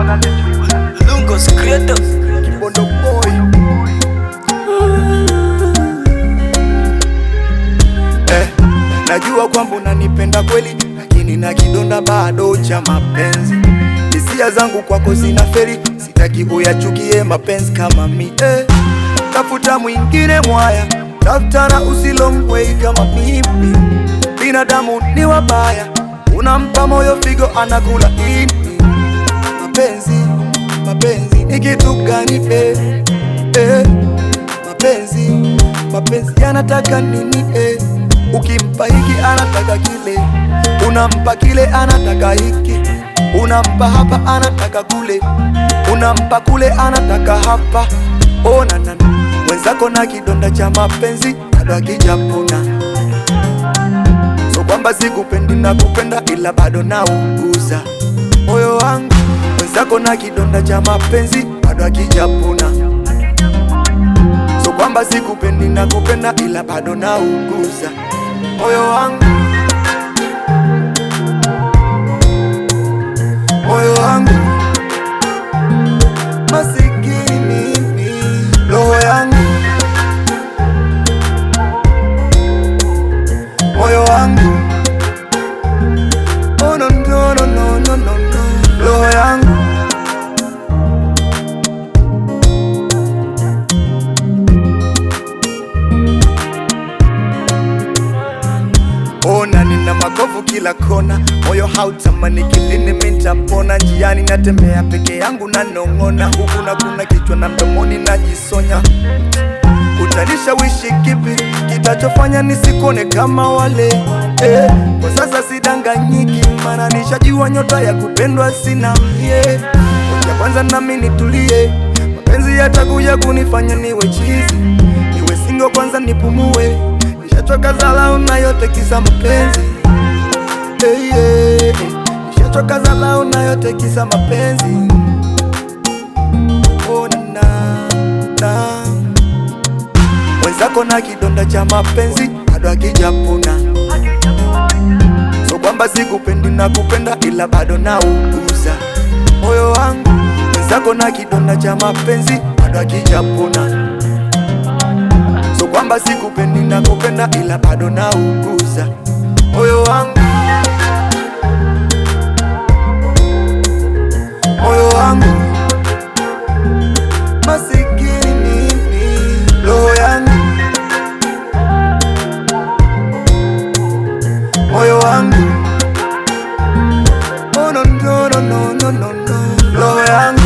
Lungo Secreto Kibondo boy. Najua kwamba unanipenda kweli, lakini na kidonda bado cha mapenzi. Hisia zangu kwako zina feri, sitaki uyachukie mapenzi kama mi. Tafuta mwingine mwaya, tafutana usilomwei kama mimi. Binadamu ni wabaya, unampa moyo figo anakula ini. Mapenzi, mapenzi ni kitu gani? Mapenzi yanataka nini? Ukimpa hiki anataka kile, unampa kile anataka hiki, unampa hapa anataka kule, unampa kule anataka hapa. Ona nana mwenzako na kidonda cha mapenzi bado hakijapona. So kwamba sikupendi na kupenda, ila bado nauguza moyo wangu. Mwenzako na kidonda cha mapenzi bado hakijapona. So kwamba sikupendi na kupenda, ila bado nauguza moyo wangu. Moyo wangu masikini mimi, roho yangu. Moyo wangu, oh no no no no no no, roho yangu. Ona nina makovu kila kona, moyo hautamani kilini mitapona. Njiani natembea peke yangu na nong'ona, huku na kuna kichwa na mdomoni najisonya. Utanishawishi kipi kitachofanya nisikone kama wale? Kwa sasa sidanganyiki, maana nishajua nyota ya kupendwa sina mie. Ngoja kwanza nami nitulie, mapenzi yatakuja kunifanya niwe chizi. Niwe single kwanza nipumue, nishachoka dharau na yote kisa mapenzi. Nishachoka dharau na yote kisa mapenzi. Oh na na mwenzako na kidonda cha mapenzi bado hakijapona. So kwamba sikupendi na kupenda, ila bado nauguza moyo wangu. Mwenzako na kidonda cha mapenzi bado hakijapona. So kwamba sikupendi na kupenda, ila bado nauguza moyo wangu. Moyo wangu masikini mimi, roho yangu. Moyo wangu, oh no no no no no no, roho yangu.